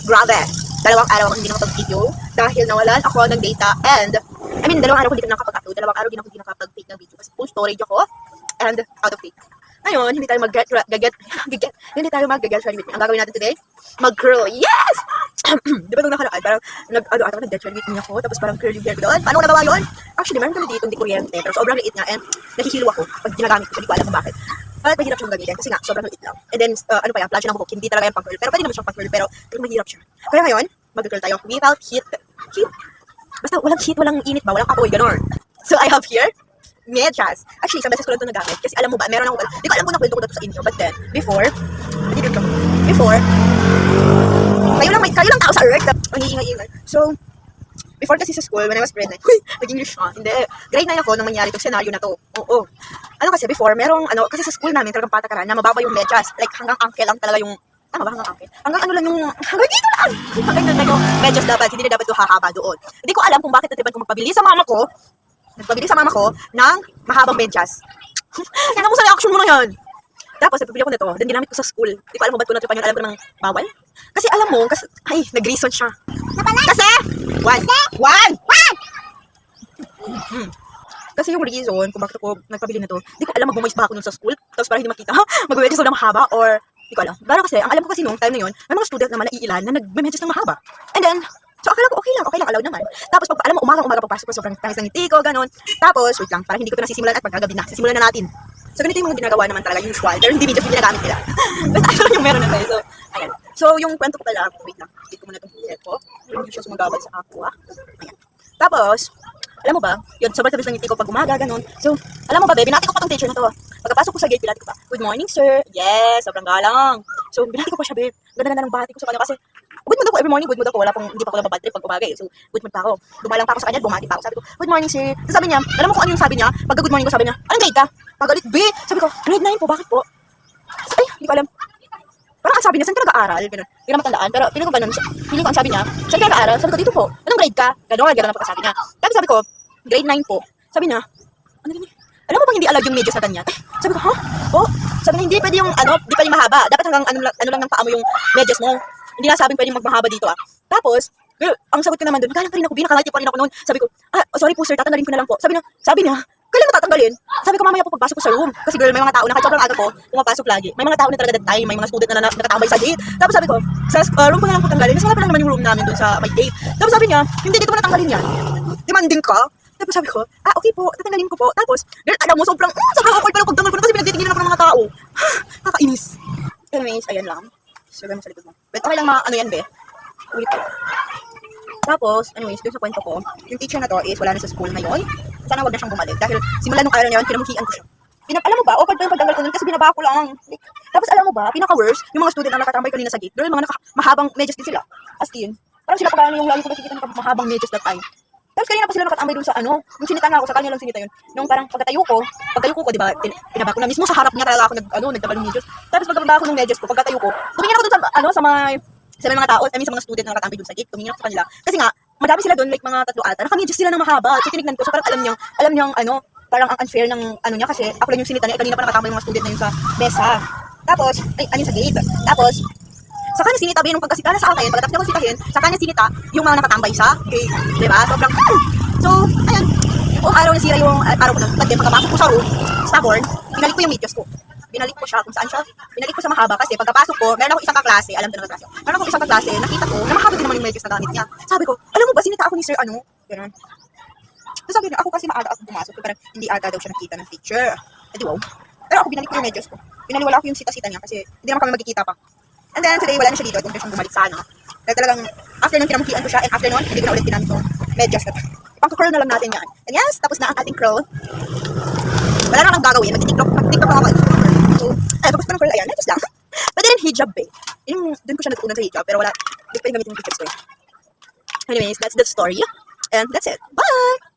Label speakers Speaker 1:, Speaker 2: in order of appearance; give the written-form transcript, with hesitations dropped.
Speaker 1: Grabe! 2 araw akong hindi nakapag-video dahil nawalan ako ng data and 2 araw ko hindi nakapag-upload. 2 araw din ako hindi nakapag-take ng video kasi full storage ako and out of date. Ngayon, hindi tayo mag-get ready with me. Ang gagawin natin today, mag-curl. Yes! Di ba nung nakaraan, parang nag-get ready with me ako, tapos parang curly hair ko doon. Paano ko nagawa yun? Actually, meron kami dito, hindi kuryente, pero sobrang liit nga and nahihilo ako pag ginagamit ko, hindi ko alam kung bakit. At mahirap siyang gamitin kasi nga, sobrang liit lang. And then, ano pa yan, plan siya ng buhok, hindi talaga yung pang-curl. Pero pwede naman siyang pang-curl, pero mahirap siya. Kaya ngayon, mag-curl tayo without heat. Basta walang heat, walang init ba, walang apoy, gano'n. So, I have here, medyas. Actually, isang beses ko lang ito nagamit. Kasi alam mo ba, meron akong, hindi ko alam kung nakwento ko na ito sa inyo. But then, before, kayo lang tao sa earth. Ang ingay-ingay. So, before kasi sa school, when I was grade 9, nag-English siya. Hindi. Grade 9 ako nung mangyari itong scenario na to. Oo. Ano kasi, before, kasi sa school namin, talagang patakaran na mababa yung medyas. Like, hanggang ankle lang talaga yung, tama ba hanggang ankle? Hanggang ano lang yung, hanggang dito lang! Hanggang doon lang yung medyas dapat, hindi na dapat ito hahaba doon. Hindi ko alam kung bakit nagpabili sa mama ko ng mahabang medyas. Tingnan mo sa reaction mo na yan. Tapos, nagpabili ko nito. Then, ginamit ko sa school. Hindi ko alam kung ba't ko natripan yun. Alam ko namang bawal. Kasi alam mo, nag-reason siya. Kasi, Kasi yung reason kung bakit ako nagpabili nito, hindi ko alam magbumoist ba ako nun sa school. Tapos para hindi makita, mag-medyas ako ng mahaba or hindi ko alam. Pero kasi, ang alam ko kasi nung time na yun, may mga student naman na iilan na nag-medyas ng mahaba. And then, so akala ko okay lang, allowed naman. Tapos pag alam mo, umaga pagpasok ko, sobrang tangis ng ngiti ko, ganun. Tapos, wait lang, parang hindi ko ito nasisimulan at pagkagabi na, sisimulan na natin. So ganito yung mga ginagawa naman talaga, usual, pero hindi medyas yung ginagamit nila. Basta ano lang yung meron na tayo. So, ayan. So, yung kwento ko pala, wait lang, hindi ko muna itong hair ko. Hindi siya sumagabal sa ako, Ayan. Tapos, alam mo ba, yun, sobrang tabis ng ngiti ko pag umaga, ganun. So, alam mo ba, binati ko pa tong teacher na to. Pagkapasok ko sa gate, binati ko pa, good morning, sir. Yes, sobrang galang. So, binati ko pa siya, babe. Ganda ng bati ko sa kanya kasi, good mood ako, every morning, good mood ako. Hindi pa ako nababad trip pag umaga eh. So, good mood pa ako. Dumalang pa ako sa kanya, bumati pa ako. Sabi ko, good morning, sir. Tapos sabi niya, alam mo kung ano yung sabi niya? Pagka good morning ko, sabi niya, anong grade ka? Pagalit, B. Sabi ko, grade 9 po, bakit po? Ay, hindi ko alam. Parang ang sabi niya, saan ka nag-aaral? Ganun. Hindi na matandaan, pero feeling ko ganun. Feeling ko ang sabi niya, saan ka nag-aaral? Sabi ko, dito po. Anong grade ka? Ganun ang pagkasabi niya. Tapos sabi ko, grade 9 po. Sabi niya, ano ganyan? Alam mo bang hindi allowed yung medyas na ganyan? Sabi ko, ha? Oh, sabi niya, hindi pwede yung, hindi pwede mahaba. Dapat hanggang ano lang ng paa mo yung medyas mo. Hindi na sabing pwede magmahaba dito, Tapos, girl, ang sagot ko naman doon, galang pa rin ako, nakalati pa rin ako noon. Sabi ko, sorry po sir, tatanggalin ko na lang po. Sabi niya, kailan mo tatanggalin? Sabi ko, mamaya po pagpasok ko sa room. Kasi girl, may mga tao na kahit sobrang aga ko, pumapasok lagi. May mga tao na talaga that time, may mga student na nakatambay sa gate. Tapos sabi ko, sa room ko na lang po tanggalin. Kasi wala pa lang naman yung room namin doon sa may gate. Tapos sabi niya, hindi dito mo natanggalin yan. Demanding ka? Tapos sabi ko, okay po, tatanggalin ko po. Tapos, girl, alam mo, sobrang awkward pa lang pagtanggal ko na kasi pinagtitinginan ako ng mga tao. Kakainis. Anyways, ayan lang. So, ganun sa likod mo. But okay lang ano yan, be. Ulit ko. Tapos, anyways, dun sa kwento ko, yung teacher na to is wala na sa school ngayon. Sana wag na siyang bumalik. Dahil simula nung araw na yun, pinamuhian ko siya. Alam mo ba, awkward pa yung pagtanggal ko nun kasi binaba ko lang. Tapos alam mo ba, pinaka-worst, yung mga student na nakatambay kanina sa gate, girl, mga mahabang medyas din sila. As in, parang sila pa yung lagi ko nakikita ng mahabang medyas that time. Tapos kanina pa sila nakatambay dun sa yung sinita nga ako, sa kanya lang sinita yun. Nung parang pagkatayo ko, di ba, pinaba ko na mismo sa harap niya talaga ako nagtabal ng medyas. Tapos pagkababa ko ng medyas ko, pagkatayo ko, tumingin ako dun sa may mga tao, sa mga student na nakatambay dun sa gate, tumingin ako sa kanila. Kasi nga, madami sila dun, like mga 3 ata, nakamedyas sila ng mahaba. So tinignan ko, so parang alam niyang parang ang unfair ng niya kasi ako lang yung sinita niya, kanina pa nakatambay yung mga student na yun sa mesa. Tapos, sa gate. Tapos, sa kanya sinita ba yung pagkasita na sa akin, pagkatapos niya ko sitahin, sa kanya sinita yung mga nakatambay sa gate. Diba? Sobrang, so, ayun. Yung araw nasira yung araw ko nun. But then, pagkapasok ko sa room, stubborn, binalik ko yung medyas ko. Binalik ko siya kung saan siya. Binalik ko sa mahaba kasi pagkapasok ko, meron ako isang kaklase, alam ko na kaklase. Meron ako isang kaklase, nakita ko na mahaba din naman yung medyas na gamit niya. Sabi ko, alam mo ba, sinita ako ni sir, Ganun. So sabi niya, ako kasi maaga ako pumasok, parang hindi aga daw siya nakita ng teacher. Wow. Pero ako binalik ko yung medyas ko. Binaliwala ko yung sita-sita niya kasi hindi naman kami magkikita pa. And then today, wala na siya dito, kung siyang bumalik sana. Dahil talagang, after nun, kinamuhian ko siya, and after nun, hindi ko na ulit pinamit ko medyas na. Ipang-curl na lang natin yan. And yes, tapos na ang ating curl. Wala na akong gagawin, mag-tiktok ako. So, tapos pa ng curl, ayan, medyas lang. Pwede rin hijab, dun ko siya natutunan sa hijab, pero wala, hindi ko pa yung gamitin yung hijab ko. Anyways, that's the story. And that's it. Bye!